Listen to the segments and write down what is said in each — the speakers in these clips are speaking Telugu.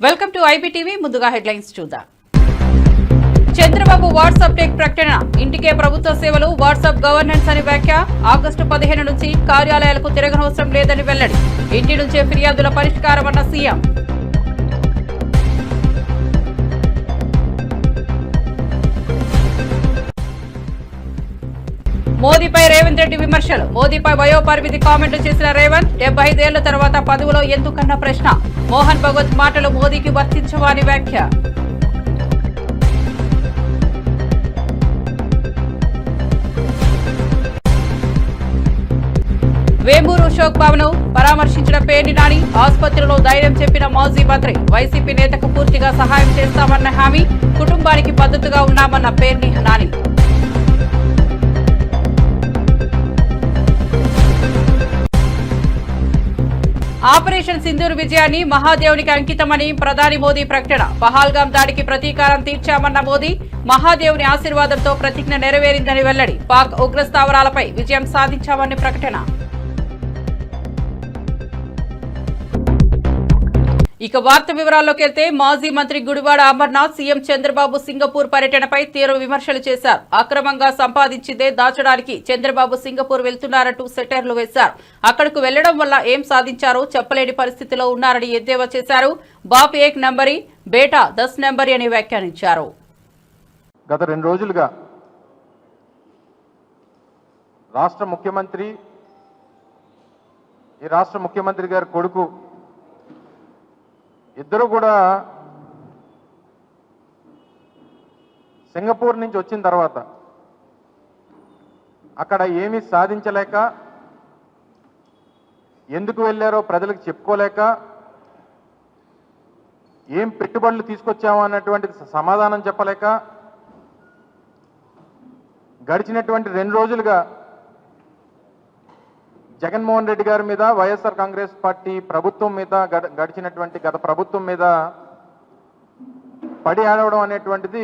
Welcome to IBTV. ముందుగా హెడ్లైన్స్ చూద్దాం. చంద్రబాబు వాట్సాప్ టెక్ ప్రకటన, ఇంటికే ప్రభుత్వ సేవలు, వాట్సాప్ గవర్నెన్స్ అని వ్యాఖ్య. ఆగస్టు 15 నుంచి కార్యాలయాలకు తిరగనవసరం లేదని వెల్లడి. ఇంటి నుంచే ఫిర్యాదుల పరిష్కారమన్న సీఎం. మోదీపై రేవంత్ రెడ్డి విమర్శలు. మోదీపై వయోపరిమితి కామెంట్లు చేసిన రేవంత్, 75 ఏళ్ల తర్వాత పదవిలో ఎందుకన్న ప్రశ్న. మోహన్ భగవత్ మాటలు మోదీకి వర్తించవా అని వ్యాఖ్య. వేమూరు శోక్ భవన్ పరామర్శించిన పేర్ని నాని, ఆసుపత్రిలో ధైర్యం చెప్పిన మాజీ మంత్రి. వైసీపీ నేతకు పూర్తిగా సహాయం చేస్తామన్న హామీ, కుటుంబానికి మద్దతుగా ఉన్నామన్న పేర్ని నాని. ఆపరేషన్ సింధూర్ విజయాన్ని మహాదేవునికి అంకితమని ప్రధాని మోదీ ప్రకటన. పహల్గాం దాడికి ప్రతీకారం తీర్చామన్న మోదీ, మహాదేవుని ఆశీర్వాదంతో ప్రతిజ్ఞ నెరవేరిందని వెల్లడి. పాక్ ఉగ్రస్థావరాలపై విజయం సాధించామని ప్రకటన. ఇక వార్త వివరాల్లోకి వెళ్తే, మాజీ మంత్రి గుడివాడ అమర్నాథ్ సీఎం చంద్రబాబు సింగపూర్ పర్యటనపై తీవ్ర విమర్శలు చేశారు. అక్రమంగా సంపాదించిందే దాచడానికి చంద్రబాబు సింగపూర్ వెళ్తున్నారంటూ సెటైర్లు వేశారు. అక్కడకు వెళ్లడం వల్ల ఏం సాధించారో చెప్పలేని పరిస్థితిలో ఉన్నారని ఎద్దేవా చేశారు. బాప్ 1 నంబరీ, బేటా 10 నంబరీ అని వ్యాఖ్యానించారు. గత 2 రోజులుగా రాష్ట్ర ముఖ్యమంత్రి గారి కొడుకు ఇద్దరు కూడా సింగపూర్ నుంచి వచ్చిన తర్వాత అక్కడ ఏమీ సాధించలేక, ఎందుకు వెళ్ళారో ప్రజలకు చెప్పుకోలేక, ఏం పెట్టుబడులు తీసుకొచ్చామో అన్నటువంటి సమాధానం చెప్పలేక గడిచినటువంటి 2 రోజులుగా జగన్మోహన్ రెడ్డి గారి మీద, వైఎస్ఆర్ కాంగ్రెస్ పార్టీ ప్రభుత్వం మీద, గత ప్రభుత్వం మీద పడి ఆడవడం అనేటువంటిది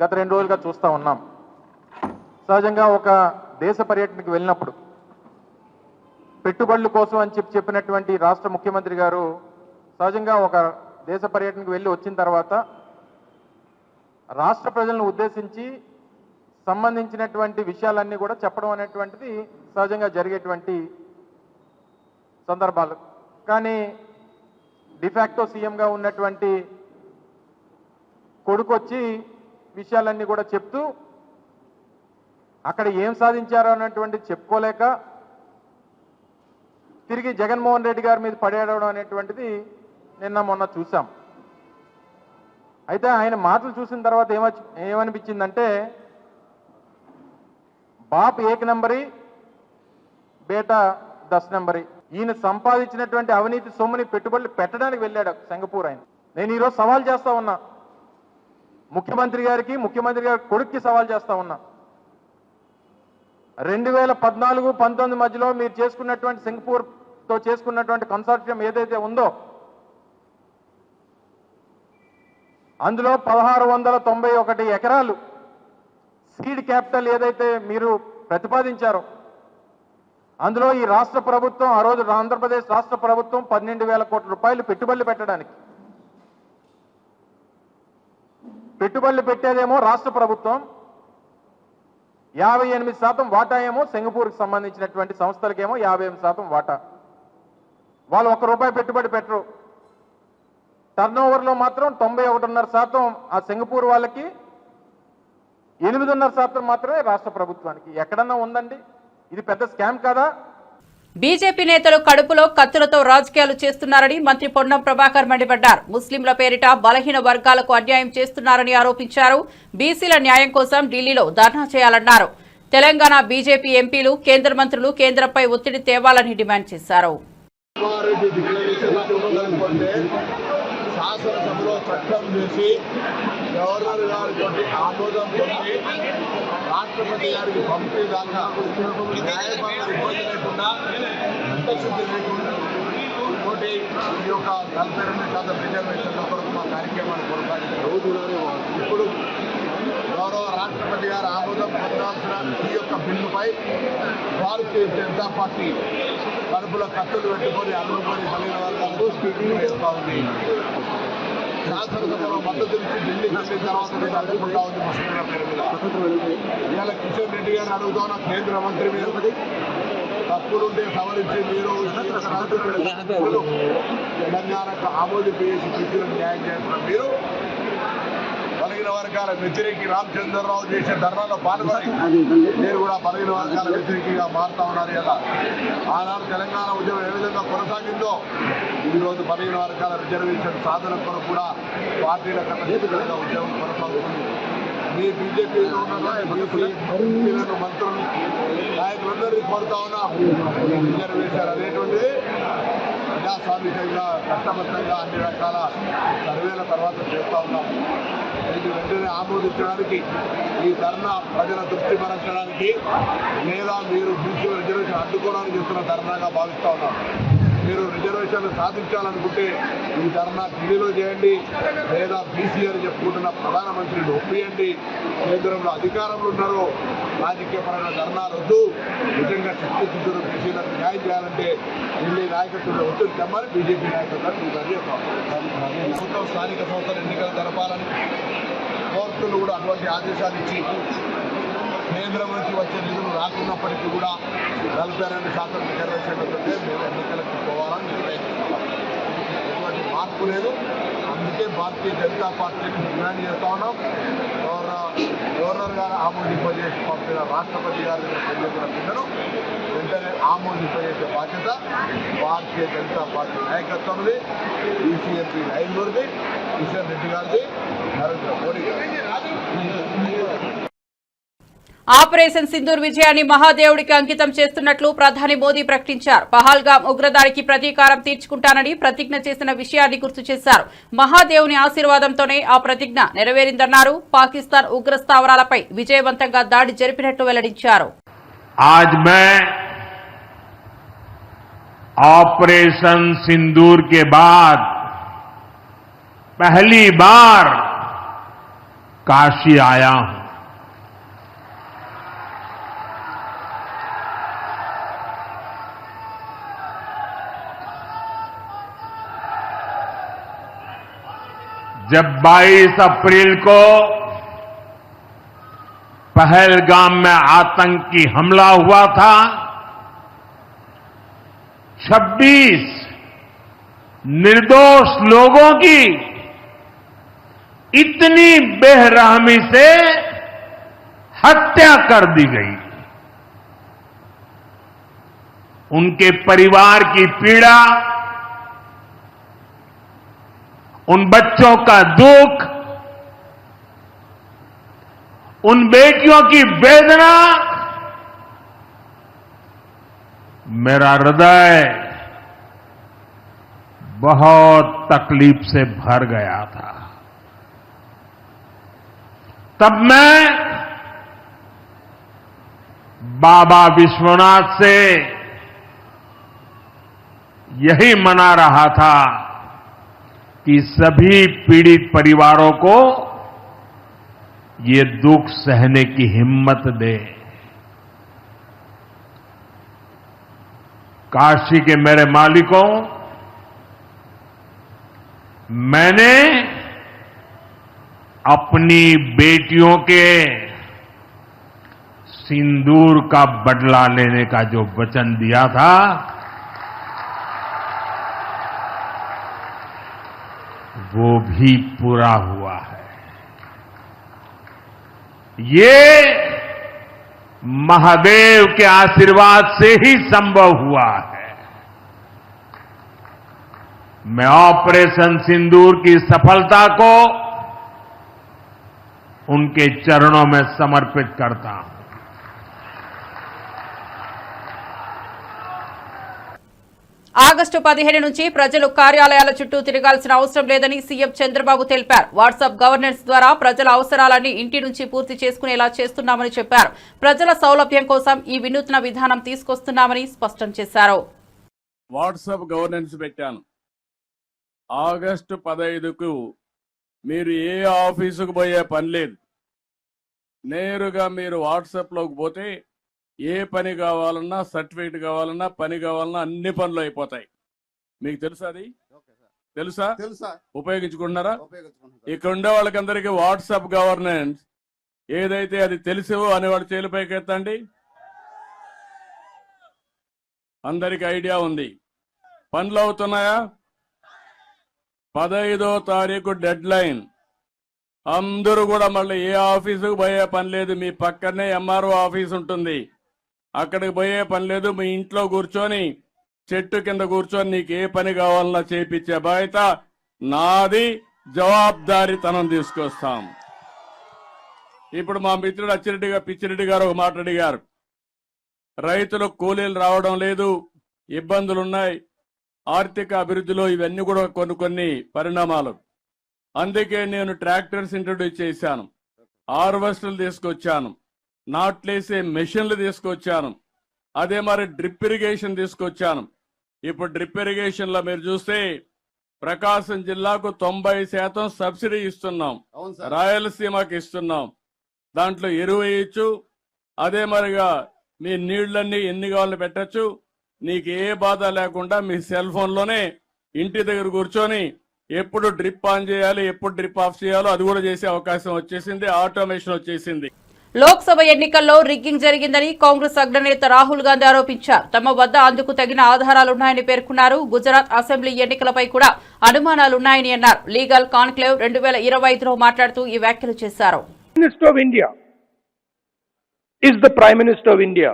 గత 2 రోజులుగా చూస్తూ ఉన్నాం. సహజంగా ఒక దేశ పర్యటనకు వెళ్ళినప్పుడు పెట్టుబడుల కోసం అని చెప్పినటువంటి రాష్ట్ర ముఖ్యమంత్రి గారు సహజంగా ఒక దేశ పర్యటనకు వెళ్ళి వచ్చిన తర్వాత రాష్ట్ర ప్రజలను ఉద్దేశించి సంబంధించినటువంటి విషయాలన్నీ కూడా చెప్పడం అనేటువంటిది సహజంగా జరిగేటువంటి సందర్భాలు. కానీ డిఫాక్టో సీఎంగా ఉన్నటువంటి కొడుకు వచ్చి విషయాలన్నీ కూడా చెప్తూ అక్కడ ఏం సాధించారో అన్నటువంటిది చెప్పుకోలేక తిరిగి జగన్మోహన్ రెడ్డి గారి మీద పడేయడం అనేటువంటిది నిన్న మొన్న చూసాం. అయితే ఆయన మాటలు చూసిన తర్వాత ఏమనిపించిందంటే, బాప్ 1 నంబరీ, బేటా 10 నంబరీ. ఈయన సంపాదించినటువంటి అవినీతి సొమ్ముని పెట్టుబడులు పెట్టడానికి వెళ్ళాడు సింగపూర్. ఆయన నేను ఈరోజు సవాల్ చేస్తా ఉన్నా, ముఖ్యమంత్రి గారి కొడుక్కి సవాల్ చేస్తా ఉన్నా. 2014-19 మధ్యలో మీరు చేసుకున్నటువంటి సింగపూర్తో చేసుకున్నటువంటి కన్సార్టియం ఏదైతే ఉందో అందులో 1691 ఎకరాలు సీడ్ క్యాపిటల్ ఏదైతే మీరు ప్రతిపాదించారో అందులో ఈ రాష్ట్ర ప్రభుత్వం, ఆ రోజు ఆంధ్రప్రదేశ్ రాష్ట్ర ప్రభుత్వం 12,000 కోట్ల రూపాయలు పెట్టుబడులు పెట్టడానికి, పెట్టుబడులు పెట్టేదేమో రాష్ట్ర ప్రభుత్వం, 58% వాటా ఏమో సింగపూర్కి సంబంధించినటువంటి సంస్థలకేమో 58% వాటా. వాళ్ళు ₹1 పెట్టుబడి పెట్టరు. టర్నోవర్లో మాత్రం 91.5% ఆ సింగపూర్ వాళ్ళకి, 8.5% మాత్రమే రాష్ట్ర ప్రభుత్వానికి. ఎక్కడన్నా ఉందండి? ఇది పెద్ద స్కామ్ కాదా? బీజేపీ నేతలు కడుపులో కత్తులతో రాజకీయాలు చేస్తున్నారని మంత్రి పొన్నం ప్రభాకర్ మండిపడ్డారు. ముస్లింల పేరిట బలహీన వర్గాలకు అన్యాయం చేస్తున్నారని ఆరోపించారు. బీసీల న్యాయం కోసం ఢిల్లీలో ధర్నా చేయాలన్నారు. తెలంగాణ బీజేపీ ఎంపీలు, కేంద్ర మంత్రులు కేంద్రంపై ఒత్తిడి తేవాలని డిమాండ్ చేశారు. శాసనసభలో చట్టం చేసి గవర్నర్ గారితో ఆమోదం పొంది రాష్ట్రపతి గారికి పంపేదాకా న్యాయపరమైన ఇబ్బంది లేకుండా, అంతశుద్ధి లేకుండా ఇంకోటి ఈ యొక్క 42% రిజర్వేషన్ల కొరకు మా కార్యక్రమాన్ని కొనసాగించారు. ఇప్పుడు గౌరవ రాష్ట్రపతి గారు ఆమోదం పొందాల్సిన ఈ యొక్క బిల్లుపై భారతీయ జనతా పార్టీ కడుపుల కత్తులు పెట్టుకొని అల్లుకొని కలిగిన వర్గాలకు స్పీకింగ్ చేస్తూ ఉంది. శాసనసభలో మద్దతు ఇచ్చి ఢిల్లీకి వెళ్ళిన తర్వాత నేను అడ్డుకుంటా ఉంది ముస్లింల పేరు మీద. ఇవాళ కిషన్ రెడ్డి గారిని అడుగుతున్నా, కేంద్ర మంత్రి మీరు తప్పులుంటే సవరించి మీరు తెలంగాణకు ఆమోదింపేసి పిచ్చిలకు న్యాయం చేస్తున్నారు. మీరు బలహీన వర్గాల వ్యతిరేకి రామచంద్రరావు చేసే ధర్నాలో పాల్గొని మీరు కూడా బలహీన వర్గాల వ్యతిరేకిగా మారుతా ఉన్నారు. ఇలా ఆనాడు తెలంగాణ ఉద్యమం ఏ విధంగా కొనసాగిందో ఈరోజు బలహీన వర్గాల రిజర్వేషన్ సాధన కొరకు కూడా పార్టీల కన్నా ఉద్యమం కొనసాగుతుంది. మీ బీజేపీలో ఉన్న మంత్రులు నాయకులందరినీ కోరుతా ఉన్నా, రిజర్వేషన్ అనేటువంటిది ప్రజాస్వామికంగా కష్టబద్ధంగా అన్ని రకాల సర్వేల తర్వాత చేస్తూ ఉన్నాం. దీన్ని వెంటనే ఆమోదించడానికి, ఈ ధర్నా ప్రజల దృష్టి మరల్చడానికి లేదా మీరు బీసీ రిజర్వేషన్ అడ్డుకోవడానికి చేస్తున్న ధర్నాగా భావిస్తూ ఉన్నాం. మీరు రిజర్వేషన్లు సాధించాలనుకుంటే ఈ ధర్నా ఢిల్లీలో చేయండి, లేదా బీసీ అని చెప్పుకుంటున్న ప్రధానమంత్రిని ఒప్పియండి. కేంద్రంలో అధికారంలో ఉన్నారో రాజకీయపరమైన ధర్నాలు వద్దు. నిజంగా శక్తిశుద్ధులు బీసీలకు న్యాయం చేయాలంటే ఢిల్లీ నాయకత్వంలో ఒత్తిడి తెమ్మని బీజేపీ నాయకత్వాన్ని ప్రభుత్వం స్థానిక సంస్థల ఎన్నికలు జరపాలని కోర్టులు కూడా అటువంటి ఆదేశాలు ఇచ్చి కేంద్రం నుంచి వచ్చే నిధులు రాకున్నప్పటికీ కూడా 42% రిజర్వేషన్లతో మేము ఎన్నికలకు పోవాలని నిర్ణయించుకున్నాం. ఎటువంటి మార్పు లేదు. అందుకే భారతీయ జనతా పార్టీకి డిమాండ్ చేస్తా ఉన్నాం. గవర్నర్ గారు ఆమోదింపజేసి పంపిన రాష్ట్రపతి గారి చెల్లించిన బిల్లును వెంటనే ఆమోదింపజేసే బాధ్యత భారతీయ జనతా పార్టీ నాయకత్వంది, బీసీఎంపీ ఐదుగురిది, కిషన్ రెడ్డి గారిది, నరేంద్ర మోడీ గారిది. ఆపరేషన్ సింధూర్ విజయాన్ని మహాదేవుడికి అంకితం చేస్తున్నట్లు ప్రధాని మోదీ ప్రకటించారు. పహల్గాం ఉగ్రదాడికి ప్రతీకారం తీర్చుకుంటానని ప్రతిజ్ఞ చేసిన విషయాన్ని గుర్తు చేశారు. మహాదేవుని ఆశీర్వాదంతోనే ఆ ప్రతిజ్ఞ నెరవేరిందన్నారు. పాకిస్తాన్ ఉగ్ర స్థావరాలపై విజయవంతంగా దాడి జరిపినట్లు వెల్లడించారు. आज मैं ऑपरेशन सिंदूर के बाद पहली बार काशी आया हूं। जब 22 अप्रैल को पहलगाम में आतंकी हमला हुआ था, 26 निर्दोष लोगों की इतनी बेरहमी से हत्या कर दी गई। उनके परिवार की पीड़ा, उन बच्चों का दुख, उन बेटियों की वेदना, मेरा हृदय बहुत तकलीफ से भर गया था। तब मैं बाबा विश्वनाथ से यही मना रहा था कि सभी पीड़ित परिवारों को ये दुख सहने की हिम्मत दे। काशी के मेरे मालिकों, मैंने अपनी बेटियों के सिंदूर का बदला लेने का जो वचन दिया था, वो भी पूरा हुआ है। ये महादेव के आशीर्वाद से ही संभव हुआ है। मैं ऑपरेशन सिंदूर की सफलता को उनके चरणों में समर्पित करता हूं। ఆగస్టు 15 నుంచి ప్రజలు కార్యాలయాల చుట్టూ తిరగాల్సిన అవసరం లేదని సీఎం చంద్రబాబు తెలిపారు. వాట్సాప్ గవర్నెన్స్ ద్వారా ప్రజల అవసరాలన్నీ ఇంటి నుంచి పూర్తి చేసుకునేలా చేస్తున్నామని చెప్పారు. ప్రజల సౌలభ్యం కోసం ఈ వినూత్న విధానం తీసుకొస్తున్నామని స్పష్టం చేశారు. వాట్సాప్ గవర్నెన్స్ పెట్టాను. ఆగస్టు 15కు మీరు ఏ ఆఫీసుకు పోయే పని లేదు. నేరుగా మీరు వాట్సాప్లోకి పోతే ఏ పని కావాలన్నా, సర్టిఫికేట్ కావాలన్నా, పని కావాలన్నా అన్ని పనులు అయిపోతాయి. మీకు తెలుసు అది. తెలుసా? తెలుసా? ఉపయోగించుకుంటున్నారా? ఉపయోగించుకుంటున్నారు. ఇక్కడ ఉండే వాళ్ళకందరికీ వాట్సాప్ గవర్నెన్స్ ఏదైతే అది తెలుసు అనేవాడు చేలుపైకి ఎత్తండి. అందరికి ఐడియా ఉంది. పనులు అవుతున్నాయా? 15వ తారీఖు డెడ్ లైన్. అందరూ కూడా మళ్ళీ ఏ ఆఫీసుకు పోయే పని లేదు. మీ పక్కనే ఎంఆర్ఓ ఆఫీస్ ఉంటుంది, అక్కడికి పోయే పని లేదు. మీ ఇంట్లో కూర్చొని చెట్టు కింద కూర్చొని నీకు ఏ పని కావాలన్నా చేపించే బాధ్యత నాది. జవాబుదారీతనం తీసుకొస్తాం. ఇప్పుడు మా మిత్రుడు పిచ్చిరెడ్డి గారు ఒక మాట అడిగారు. రైతులకు కూలీలు రావడం లేదు, ఇబ్బందులున్నాయి. ఆర్థిక అభివృద్ధిలో ఇవన్నీ కూడా కొన్ని పరిణామాలు. అందుకే నేను ట్రాక్టర్స్ ఇంట్రొడ్యూస్ చేశాను, హార్వెస్టర్లు తీసుకొచ్చాను, నాట్లేసే మెషిన్లు తీసుకొచ్చాను, అదే మరి డ్రిప్ ఇరిగేషన్ తీసుకొచ్చాను. ఇప్పుడు డ్రిప్ ఇరిగేషన్ లో మీరు చూస్తే ప్రకాశం జిల్లాకు 90% సబ్సిడీ ఇస్తున్నాం, అవును సార్. రాయలసీమకి ఇస్తున్నాం. దాంట్లో ఎరువు వేయచ్చు, అదే మరిగా మీ నీళ్లన్నీ ఎన్ని కావాలని పెట్టచ్చు. నీకు ఏ బాధ లేకుండా మీ సెల్ ఫోన్ లోనే ఇంటి దగ్గర కూర్చొని ఎప్పుడు డ్రిప్ ఆన్ చేయాలి, ఎప్పుడు డ్రిప్ ఆఫ్ చేయాలో అది కూడా చేసే అవకాశం వచ్చేసింది. ఆటోమేషన్ వచ్చేసింది. లోక్సభ ఎన్నికల్లో రిగ్గింగ్ జరిగిందని కాంగ్రెస్ అగ్రనేత రాహుల్ గాంధీ ఆరోపించారు. తమ వద్ద అందుకు తగిన ఆధారాలున్నాయని పేర్కొన్నారు. గుజరాత్ అసెంబ్లీ ఎన్నికలపై కూడా అనుమానాలున్నాయని అన్నారు. లీగల్ కాన్క్లేవ్ 2025లో మాట్లాడుతూ ఈ వ్యాఖ్యలు చేశారు. Minister of India is the Prime Minister of India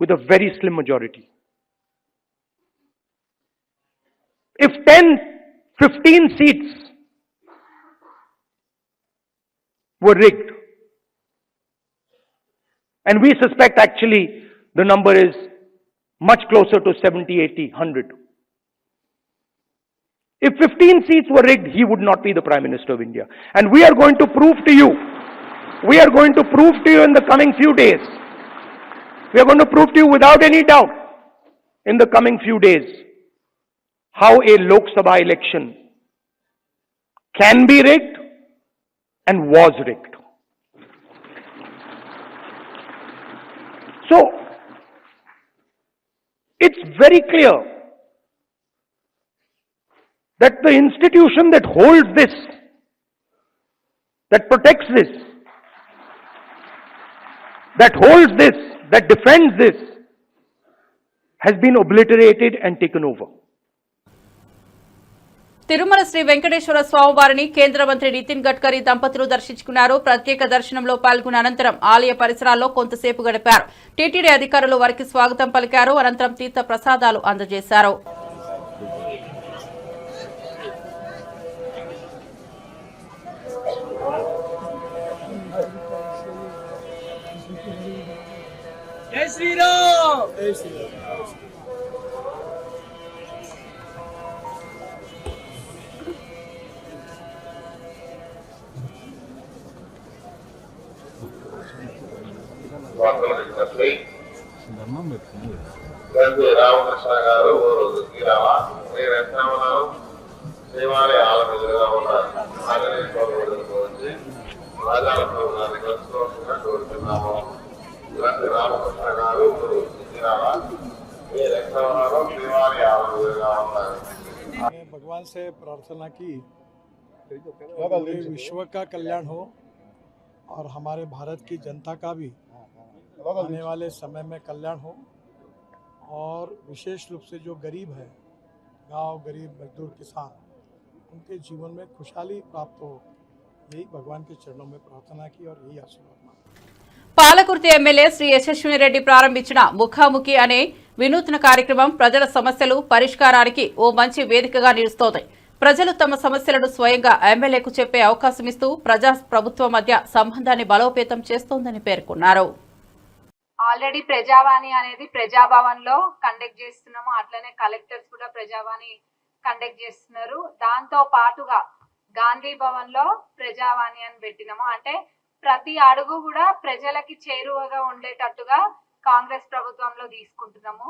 with a very slim majority. If 10-15 seats were rigged, and we suspect actually the number is much closer to 70, 80, 100. If 15 seats were rigged, he would not be the Prime Minister of India. And we are going to prove to you in the coming few days. We are going to prove to you without any doubt in the coming few days how a Lok Sabha election can be rigged and was rigged. So, it's very clear that the institution that holds this, that protects this, that holds this, that defends this, has been obliterated and taken over. Tirumala Shri Venkateswara స్వామివారిని కేంద్ర మంత్రి నితిన్ గడ్కరీ దంపతులు దర్శించుకున్నారు. ప్రత్యేక దర్శనంలో పాల్గొన్న అనంతరం ఆలయ పరిసరాల్లో కొంతసేపు గడిపారు. టీటీడీ అధికారులు వారికి స్వాగతం పలికారు. అనంతరం తీర్థ ప్రసాదాలు అందజేశారు. జై శ్రీరామ్. జై శ్రీరామ్. రామకృష్ణ గారు శ్రీరామ మీరు ఎట్లా ఉన్నారు? శ్రీవారి ఆలయం ఎదురుగా ఉన్న వచ్చి రాజాలతో గారిని కలుసుకోవాల్సినట్టు కోరుతున్నాము. రామకృష్ణ గారు శ్రీరామ మీరు ఎట్లా ఉన్నారు? శ్రీవారి ఆలయం ఎదురుగా ఉన్నారు. भगवान से प्रार्थना की विश्व का कल्याण हो और हमारे भारत की जनता का भी आने वाले समय में कल्याण हो, और विशेष रूप से जो गरीब है, गांव गरीब मजदूर किसान, उनके जीवन में खुशहाली प्राप्त हो, यही भगवान के चरणों में प्रार्थना की और यही आशीर्वाद मांगा। పాలకుర్తి ఎమ్మెల్యే శ్రీ యశస్వినిరెడ్డి ప్రారంభించిన ముఖాముఖి అనే వినూత్న కార్యక్రమం ప్రజల సమస్యలు పరిష్కారానికి ఓ మంచి వేదికగా నిలుస్తోంది. ప్రజలు తమ సమస్యలను స్వయంగా ఎమ్మెల్యేకు చెప్పే అవకాశం ఇస్తూ ప్రజా ప్రభుత్వం మధ్య సంబంధాన్ని బలోపేతం చేస్తోందని పేర్కొన్నారు. ఆల్రెడీ ప్రజావాణి అనేది ప్రజాభవన్ లో కండక్ట్ చేస్తున్నాము. అట్లనే కలెక్టర్స్ కూడా ప్రజావాణి కండక్ట్ చేస్తున్నారు. దాంతో పాటుగా గాంధీ భవన్ లో ప్రజావాణి అని పెట్టినాము. అంటే ప్రతి అడుగు కూడా ప్రజలకి చేరువగా ఉండేటట్టుగా కాంగ్రెస్ ప్రభుత్వంలో తీసుకుంటున్నాము.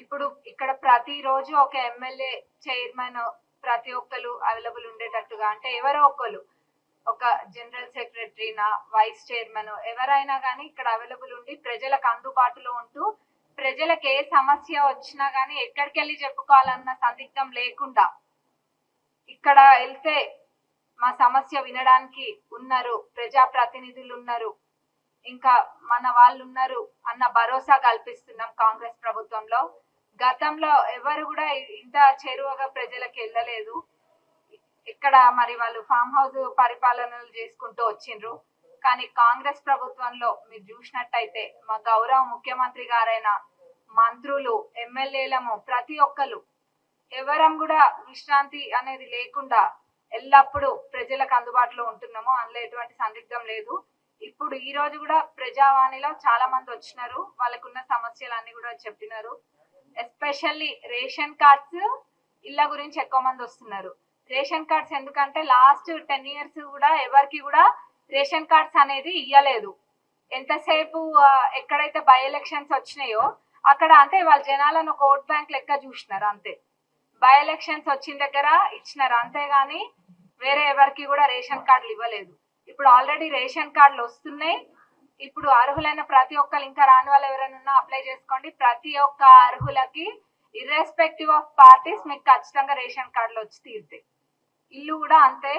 ఇప్పుడు ఇక్కడ ప్రతిరోజు ఒక ఎమ్మెల్యే చైర్మన్ ప్రతి ఒక్కరు అవైలబుల్ ఉండేటట్టుగా, అంటే ఎవరో ఒకరు, ఒక జనరల్ సెక్రటరీనా వైస్ చైర్మన్ ఎవరైనా కానీ ఇక్కడ అవైలబుల్ ఉండి ప్రజలకు అందుబాటులో ఉంటూ ప్రజలకు ఏ సమస్య వచ్చినా కానీ ఎక్కడికి వెళ్ళి చెప్పుకోవాలన్న సందిగ్ధం లేకుండా ఇక్కడ వెళ్తే మా సమస్య వినడానికి ఉన్నారు, ప్రజాప్రతినిధులు ఉన్నారు, ఇంకా మన వాళ్ళు ఉన్నారు అన్న భరోసా కల్పిస్తున్నాం కాంగ్రెస్ ప్రభుత్వంలో. గతంలో ఎవరు కూడా ఇంత చేరువగా ప్రజలకు వెళ్ళలేదు. ఇక్కడ మరి వాళ్ళు ఫామ్ హౌస్ పరిపాలనలు చేసుకుంటూ వచ్చిండ్రు. కానీ కాంగ్రెస్ ప్రభుత్వంలో మీరు చూసినట్టయితే మా గౌరవ ముఖ్యమంత్రి గారైన మంత్రులు, ఎమ్మెల్యేలము ప్రతి ఒక్కరు ఎవరం కూడా విశ్రాంతి అనేది లేకుండా ఎల్లప్పుడూ ప్రజలకు అందుబాటులో ఉంటున్నాము. అందులో ఎటువంటి సందిగ్ధం లేదు. ఇప్పుడు ఈ రోజు కూడా ప్రజావాణిలో చాలా మంది వచ్చినారు, వాళ్ళకున్న సమస్యలన్నీ కూడా చెప్పినారు. ఎస్పెషల్లీ రేషన్ కార్డ్స్ ఇళ్ళ గురించి ఎక్కువ మంది వస్తున్నారు. రేషన్ కార్డ్స్ ఎందుకంటే లాస్ట్ 10 years కూడా ఎవరికి కూడా రేషన్ కార్డ్స్ అనేది ఇయ్యలేదు. ఎంతసేపు ఎక్కడైతే బై ఎలక్షన్స్ వచ్చినాయో అక్కడ అంటే వాళ్ళ జనాలను ఒక ఓట్ బ్యాంక్ లెక్క చూసినారు అంతే. బై ఎలక్షన్స్ వచ్చిన దగ్గర ఇచ్చినారు అంతేగాని వేరే ఎవరికి కూడా రేషన్ కార్డులు ఇవ్వలేదు. ఇప్పుడు ఆల్రెడీ రేషన్ కార్డులు వస్తున్నాయి. ఇప్పుడు అర్హులైన ప్రతి ఒక్కరు, ఇంకా రాని వాళ్ళు ఎవరైనా ఉన్నా అప్లై చేసుకోండి. ప్రతి ఒక్క అర్హులకి ఇర్రెస్పెక్టివ్ ఆఫ్ పార్టీస్ మీకు ఖచ్చితంగా రేషన్ కార్డులు వచ్చి తీరుతాయి. ఇల్లు కూడా అంతే.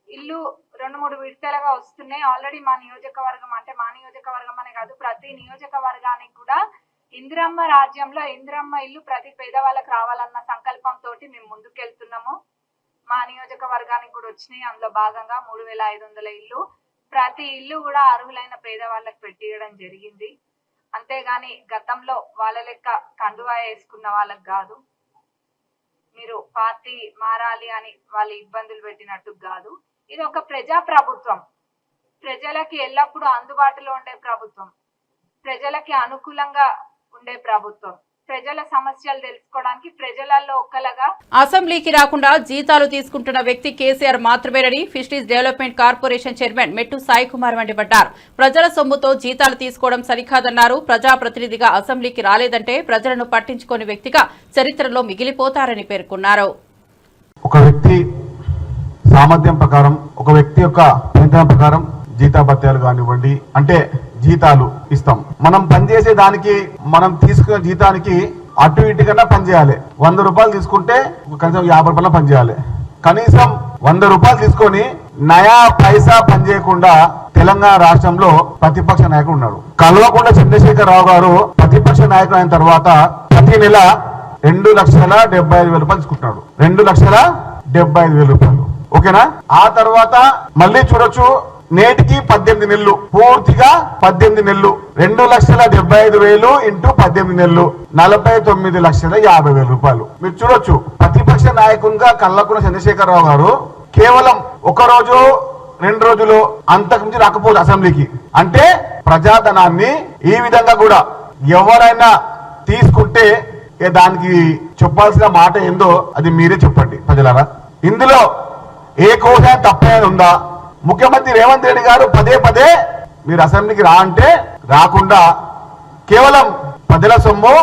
ఇల్లు 2-3 విడతలుగా వస్తున్నాయి. ఆల్రెడీ మా నియోజకవర్గం అంటే మా నియోజకవర్గం అనే కాదు, ప్రతి నియోజకవర్గానికి కూడా ఇందిరమ్మ రాజ్యంలో ఇందిరమ్మ ఇల్లు ప్రతి పేదవాళ్ళకి రావాలన్న సంకల్పంతో మేము ముందుకెళ్తున్నాము. మా నియోజకవర్గానికి కూడా వచ్చినాయి. అందులో భాగంగా 3500 ఇల్లు, ప్రతి ఇల్లు కూడా అర్హులైన పేదవాళ్ళకి పెట్టియడం జరిగింది. అంతేగాని గతంలో వాళ్ళ లెక్క కండువా వేసుకున్న వాళ్ళకి కాదు. మీరు పార్టీ మారాలి అని వాళ్ళు ఇబ్బందులు పెట్టినట్టు కాదు. ఇది ఒక ప్రజా ప్రభుత్వం, ప్రజలకి ఎల్లప్పుడూ అందుబాటులో ఉండే ప్రభుత్వం, ప్రజలకి అనుకూలంగా ఉండే ప్రభుత్వం. ప్రజల సమస్యలు తెలుసుకోవడానికి ప్రజలలో ఒక్కలాగా. అసెంబ్లీకి రాకుండా జీతాలు తీసుకుంటున్న వ్యక్తి కేసీఆర్ మాత్రమేనని ఫిషరీస్ డెవలప్మెంట్ కార్పొరేషన్ చైర్మన్ మెట్టు సాయి కుమార్ మండిపడ్డారు. ప్రజల సొమ్ముతో జీతాలు తీసుకోవడం సరికాదన్నారు. ప్రజాప్రతినిధిగా అసెంబ్లీకి రాలేదంటే ప్రజలను పట్టించుకోని వ్యక్తిగా చరిత్రలో మిగిలిపోతారని పేర్కొన్నారు. ఒక వ్యక్తి సామర్థ్యం ప్రకారం, ఒక వ్యక్తి యొక్క పనితనం ప్రకారం జీతాభత్యాలు కానివ్వండి అంటే జీతాలు ఇస్తాం. మనం పనిచేసే దానికి, మనం తీసుకున్న జీతానికి అటు ఇటు కన్నా పనిచేయాలి. 100 రూపాయలు తీసుకుంటే కనీసం 50 రూపాయలు పనిచేయాలి. కనీసం 100 రూపాయలు తీసుకొని నయా పైసా పనిచేయకుండా తెలంగాణ రాష్ట్రంలో ప్రతిపక్ష నాయకుడు ఉన్నాడు. కల్వకుంట్ల చంద్రశేఖరరావు గారు ప్రతిపక్ష నాయకుడు అయిన తర్వాత ప్రతి నెల 2,75,000 రూపాయలు తీసుకుంటున్నాడు. 2,75,000 రూపాయలు. ఓకేనా? ఆ తర్వాత మళ్ళీ చూడొచ్చు, నేటికి 18 నెలలు, పూర్తిగా 18 నెలలు, 2,75,000 ఇంటూ 18 నెలలు 49,50,000 రూపాయలు. మీరు చూడొచ్చు, ప్రతిపక్ష నాయకునిగా కల్వకుంట్ల చంద్రశేఖరరావు గారు కేవలం 1 రోజు 2 రోజులు అంతకుమించి రాకపోదు అసెంబ్లీకి. అంటే ప్రజాధనాన్ని ఈ విధంగా కూడా ఎవరైనా తీసుకుంటే దానికి చెప్పాల్సిన మాట ఏందో అది మీరే చెప్పండి ప్రజలారా. ఇందులో ఏ కోస తప్పేది ఉందా? ముఖ్యమంత్రి రేవంత్ రెడ్డి గారు పదే పదే మీరు అసెంబ్లీకి రా అంటే రాకుండా కేవలం ప్రజల సొమ్ము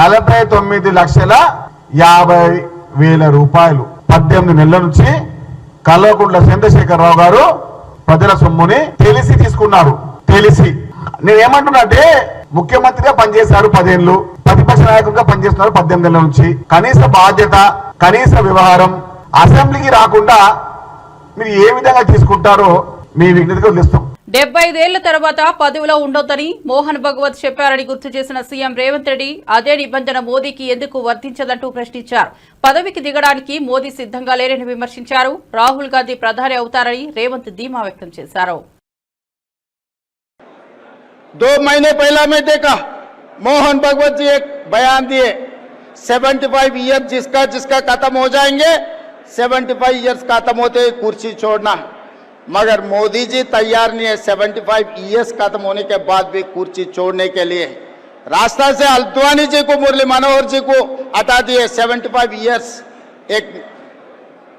49,50,000 రూపాయలు 18 నెలల నుంచి కల్వకుంట్ల చంద్రశేఖరరావు గారు ప్రజల సొమ్ముని తెలిసి తీసుకున్నారు. తెలిసి నేనేమంటున్నా అంటే, ముఖ్యమంత్రిగా పనిచేశారు 10 ఏళ్ళు, ప్రతిపక్ష నాయకుడిగా పనిచేస్తున్నారు 18 నెలల నుంచి. కనీస బాధ్యత, కనీస వ్యవహారం. అసెంబ్లీకి రాకుండా మీరు ఏ విధంగా తీసుకుంటారో మీ విజ్ఞతకు వదిలేస్తాం. 75 ఏళ్ల తర్వాత పదవిలో ఉండొద్దని మోహన్ భగవత్ చెప్పారని గుర్తు చేసిన సీఎం రేవంత్ రెడ్డి అదే నిబంధన మోదీకి ఎందుకు వర్తించదంటూ ప్రశ్నించారు. పదవికి దిగడానికి మోదీ సిద్ధంగా లేరని విమర్శించారు. రాహుల్ గాంధీ ప్రధాని అవుతారని రేవంత్ ధీమా వ్యక్తం చేశారు. 2 महीने पहला मैं देखा मोहन भगवत जी एक बयान दिए 75 ईयर जिसका खत्म हो जाएंगे, 75 ईयर्स खत्म होते ही कुर्सी छोड़ना। मगर मोदी जी तैयार नहीं है 75 ईयर्स खत्म होने के बाद भी कुर्सी छोड़ने के लिए। रास्ता से अल्द्वानी जी को, मुरली मनोहर जी को हटा दिए 75 ईयर्स एक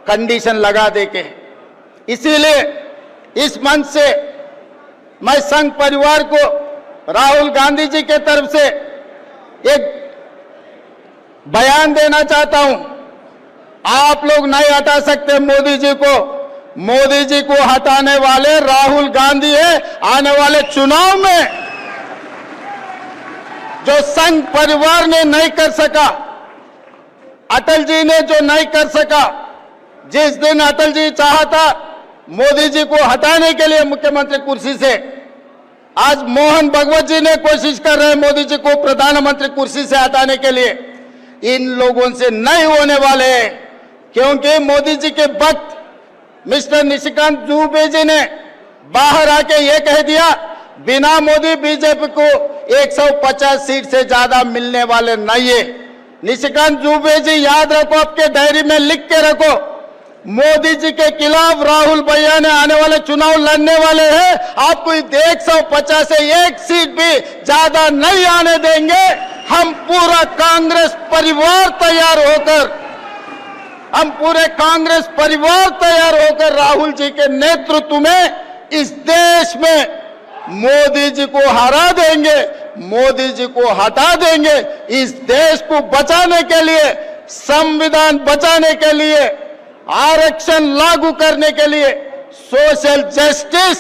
कंडीशन लगा दे के। इसीलिए इस मंच से मैं संघ परिवार को राहुल गांधी जी के तरफ से एक बयान देना चाहता हूं। आप लोग नहीं हटा सकते मोदी जी को। मोदी जी को हटाने वाले राहुल गांधी है। आने वाले चुनाव में जो संघ परिवार ने नहीं कर सका, अटल जी ने जो नहीं कर सका, जिस दिन अटल जी चाहता मोदी जी को हटाने के लिए मुख्यमंत्री कुर्सी से, आज मोहन भगवत जी ने कोशिश कर रहे हैं मोदी जी को प्रधानमंत्री कुर्सी से हटाने के लिए। इन लोगों से नहीं होने वाले हैं, क्योंकि मोदी जी के वक्त मिस्टर निशिकांत दुबे जी ने बाहर आके ये कह दिया, बिना मोदी बीजेपी को 150 सीट से ज्यादा मिलने वाले नहीं है। निशिकांत दुबे जी याद रखो, आपके डायरी में लिख के रखो, मोदी जी के खिलाफ राहुल भैया ने आने वाले चुनाव लड़ने वाले हैं। आपको 150 से एक सीट भी ज्यादा नहीं आने देंगे। हम पूरा कांग्रेस परिवार तैयार होकर राहुल जी के नेतृत्व में इस देश में मोदी जी को हरा देंगे, मोदी जी को हटा देंगे। इस देश को बचाने के लिए, संविधान बचाने के लिए, आरक्षण लागू करने के लिए, सोशल जस्टिस,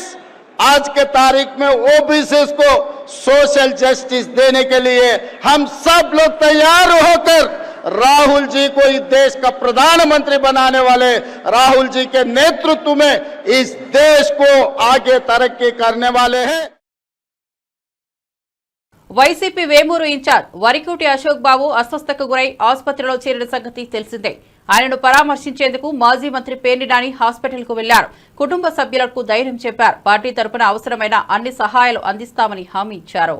आज के तारीख में ओबीसी को सोशल जस्टिस देने के लिए हम सब लोग तैयार होकर राहुल जी को इस देश का प्रधानमंत्री बनाने वाले, राहुल जी के नेतृत्व में इस देश को आगे तरक्की करने वाले हैं। వైసీపీ వేమూరు ఇన్ఛార్జ్ వరికోటి అశోక్ బాబు అస్వస్థతకు గురై ఆసుపత్రిలో చేరిన సంగతి తెలిసిందే. ఆయనను పరామర్శించేందుకు మాజీ మంత్రి పేర్ని నాని హాస్పిటల్కు వెళ్లారు. కుటుంబ సభ్యులకు ధైర్యం చెప్పారు. పార్టీ తరపున అవసరమైన అన్ని సహాయాలు అందిస్తామని హామీ ఇచ్చారు.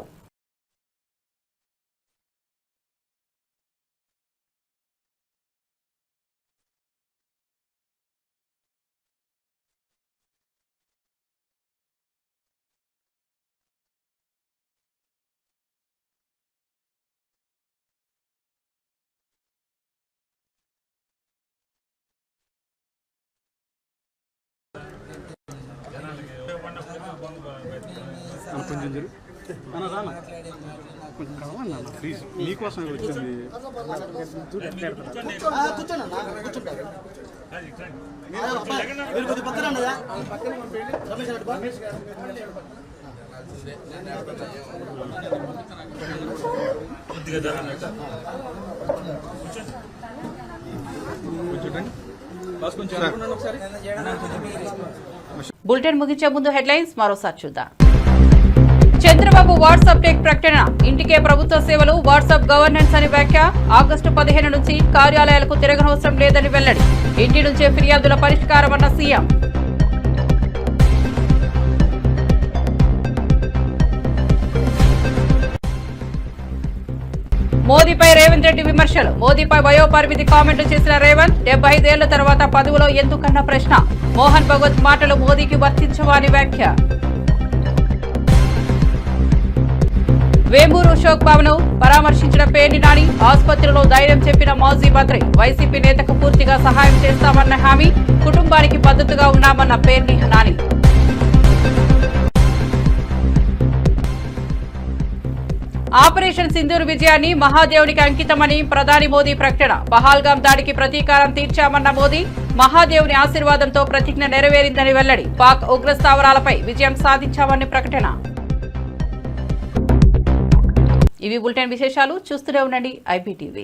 ప్లీజ్ మీకోసం వచ్చింది. బులెటిన్ ముగించే ముందు హెడ్లైన్స్ మరోసారి చూద్దాం. చంద్రబాబు వాట్సాప్ టెక్ ప్రకటన, ఇంటికే ప్రభుత్వ సేవలు, వాట్సాప్ గవర్నెన్స్ అని వ్యాఖ్య. ఆగస్టు 15 నుంచి కార్యాలయాలకు తిరగనవసరం లేదని వెల్లడి. ఇంటి నుంచే ఫిర్యాదుల పరిష్కారమన్న సీఎం. మోదీపై రేవంత్ రెడ్డి విమర్శలు. మోదీపై వయోపరిమితి కామెంట్లు చేసిన రేవంత్, 75 ఏళ్ల తర్వాత పదవిలో ఎందుకన్న ప్రశ్న. మోహన్ భగవత్ మాటలు మోదీకి వర్తించవా అని వ్యాఖ్య. వేమూరు అశోక్ బాబును పరామర్శించిన పేర్ని నాని, ఆసుపత్రిలో ధైర్యం చెప్పిన మాజీ మంత్రి. వైసీపీ నేతకు పూర్తిగా సహాయం చేస్తామన్న హామీ. కుటుంబానికి మద్దతుగా ఉన్నామన్న పేర్ని నాని. ఆపరేషన్ సింధూర్ విజయాన్ని మహాదేవునికి అంకితమని ప్రధాని మోదీ ప్రకటన. పహల్గాం దాడికి ప్రతీకారం తీర్చామన్న మోదీ. మహాదేవుని ఆశీర్వాదంతో ప్రతిజ్ఞ నెరవేరిందని వెల్లడి. పాక్ ఉగ్రస్థావరాలపై విజయం సాధించామని ప్రకటన. ఇవి బులెటిన్ విశేషాలు. చూస్తూనే ఉండండి IBTV.